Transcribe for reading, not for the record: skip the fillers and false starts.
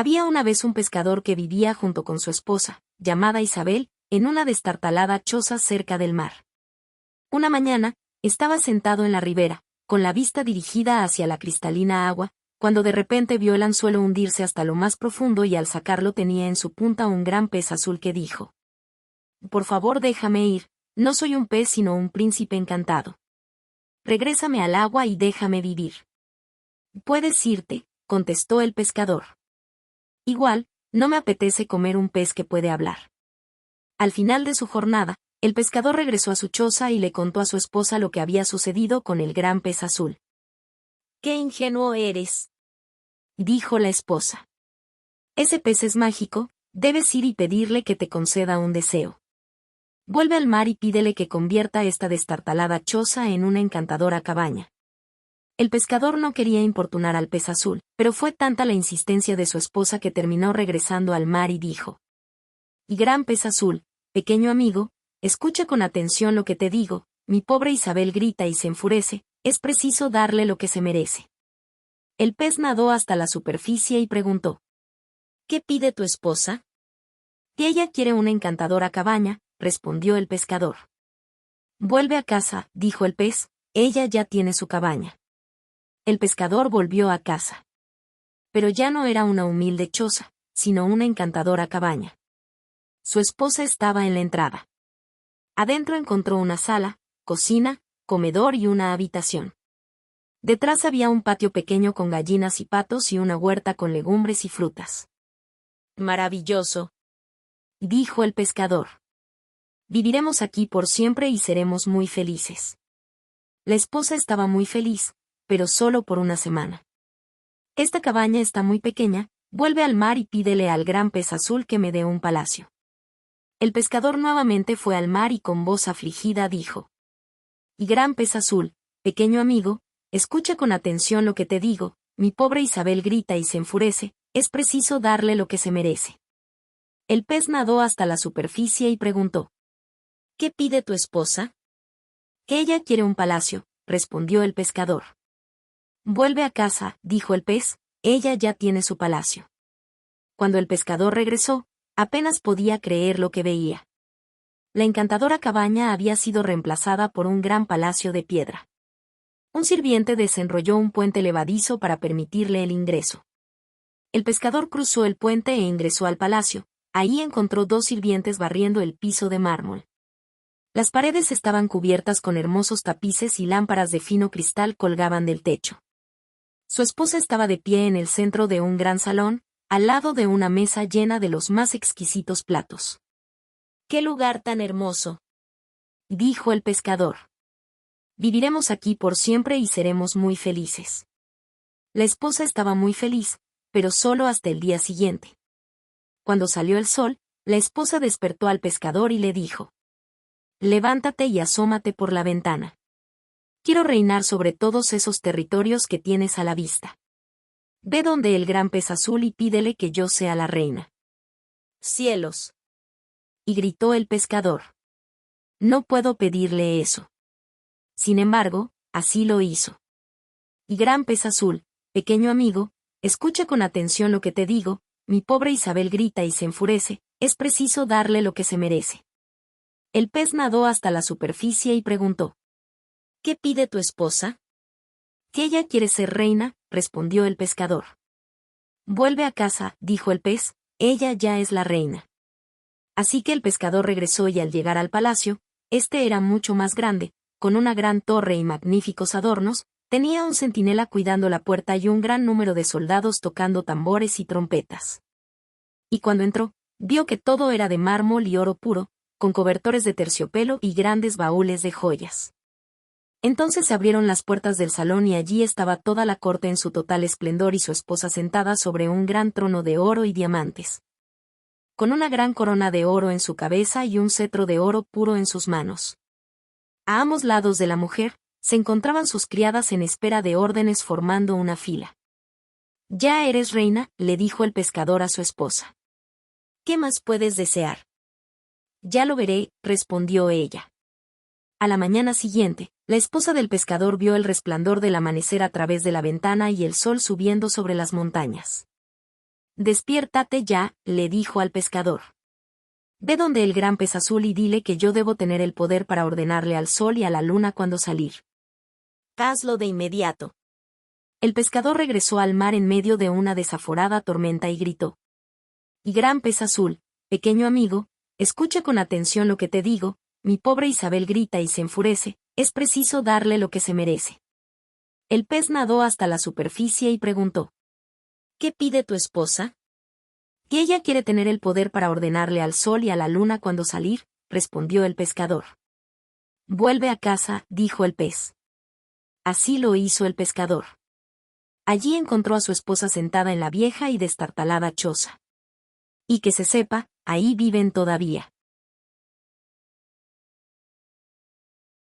Había una vez un pescador que vivía junto con su esposa, llamada Isabel, en una destartalada choza cerca del mar. Una mañana, estaba sentado en la ribera, con la vista dirigida hacia la cristalina agua, cuando de repente vio el anzuelo hundirse hasta lo más profundo y al sacarlo tenía en su punta un gran pez azul que dijo: «Por favor, déjame ir, no soy un pez sino un príncipe encantado. Regrésame al agua y déjame vivir». «Puedes irte», contestó el pescador. «Igual, no me apetece comer un pez que puede hablar». Al final de su jornada, el pescador regresó a su choza y le contó a su esposa lo que había sucedido con el gran pez azul. «¡Qué ingenuo eres!», dijo la esposa. «Ese pez es mágico, debes ir y pedirle que te conceda un deseo. Vuelve al mar y pídele que convierta esta destartalada choza en una encantadora cabaña». El pescador no quería importunar al pez azul, pero fue tanta la insistencia de su esposa que terminó regresando al mar y dijo: «Y gran pez azul, pequeño amigo, escucha con atención lo que te digo, mi pobre Isabel grita y se enfurece, es preciso darle lo que se merece». El pez nadó hasta la superficie y preguntó: «¿Qué pide tu esposa?». «Que ella quiere una encantadora cabaña», respondió el pescador. «Vuelve a casa», dijo el pez, «ella ya tiene su cabaña». El pescador volvió a casa. Pero ya no era una humilde choza, sino una encantadora cabaña. Su esposa estaba en la entrada. Adentro encontró una sala, cocina, comedor y una habitación. Detrás había un patio pequeño con gallinas y patos y una huerta con legumbres y frutas. «Maravilloso», dijo el pescador. «Viviremos aquí por siempre y seremos muy felices». La esposa estaba muy feliz, pero solo por una semana. «Esta cabaña está muy pequeña, vuelve al mar y pídele al gran pez azul que me dé un palacio». El pescador nuevamente fue al mar y con voz afligida dijo: «Y gran pez azul, pequeño amigo, escucha con atención lo que te digo, mi pobre Isabel grita y se enfurece, es preciso darle lo que se merece». El pez nadó hasta la superficie y preguntó: «¿Qué pide tu esposa?». «Que ella quiere un palacio», respondió el pescador. «Vuelve a casa», dijo el pez, «ella ya tiene su palacio». Cuando el pescador regresó, apenas podía creer lo que veía. La encantadora cabaña había sido reemplazada por un gran palacio de piedra. Un sirviente desenrolló un puente levadizo para permitirle el ingreso. El pescador cruzó el puente e ingresó al palacio. Ahí encontró dos sirvientes barriendo el piso de mármol. Las paredes estaban cubiertas con hermosos tapices y lámparas de fino cristal colgaban del techo. Su esposa estaba de pie en el centro de un gran salón, al lado de una mesa llena de los más exquisitos platos. «¡Qué lugar tan hermoso!», dijo el pescador. «Viviremos aquí por siempre y seremos muy felices». La esposa estaba muy feliz, pero solo hasta el día siguiente. Cuando salió el sol, la esposa despertó al pescador y le dijo: «Levántate y asómate por la ventana. Quiero reinar sobre todos esos territorios que tienes a la vista. Ve donde el gran pez azul y pídele que yo sea la reina». «¡Cielos!», y gritó el pescador. «No puedo pedirle eso». Sin embargo, así lo hizo. «Y gran pez azul, pequeño amigo, escucha con atención lo que te digo, mi pobre Isabel grita y se enfurece, es preciso darle lo que se merece». El pez nadó hasta la superficie y preguntó: «¿Qué pide tu esposa?». «Que ella quiere ser reina», respondió el pescador. «Vuelve a casa», dijo el pez, «ella ya es la reina». Así que el pescador regresó y al llegar al palacio, este era mucho más grande, con una gran torre y magníficos adornos, tenía un centinela cuidando la puerta y un gran número de soldados tocando tambores y trompetas. Y cuando entró, vio que todo era de mármol y oro puro, con cobertores de terciopelo y grandes baúles de joyas. Entonces se abrieron las puertas del salón y allí estaba toda la corte en su total esplendor y su esposa sentada sobre un gran trono de oro y diamantes, con una gran corona de oro en su cabeza y un cetro de oro puro en sus manos. A ambos lados de la mujer, se encontraban sus criadas en espera de órdenes formando una fila. «Ya eres reina», le dijo el pescador a su esposa. «¿Qué más puedes desear?». «Ya lo veré», respondió ella. A la mañana siguiente, la esposa del pescador vio el resplandor del amanecer a través de la ventana y el sol subiendo sobre las montañas. Despiértate ya, le dijo al pescador. Ve donde el gran pez azul y dile que yo debo tener el poder para ordenarle al sol y a la luna cuándo salir. Hazlo de inmediato. El pescador regresó al mar en medio de una desaforada tormenta y gritó. Y gran pez azul, pequeño amigo, escucha con atención lo que te digo, mi pobre Isabel grita y se enfurece, es preciso darle lo que se merece. El pez nadó hasta la superficie y preguntó. ¿Qué pide tu esposa? Que ella quiere tener el poder para ordenarle al sol y a la luna cuándo salir, respondió el pescador. Vuelve a casa, dijo el pez. Así lo hizo el pescador. Allí encontró a su esposa sentada en la vieja y destartalada choza. Y que se sepa, ahí viven todavía.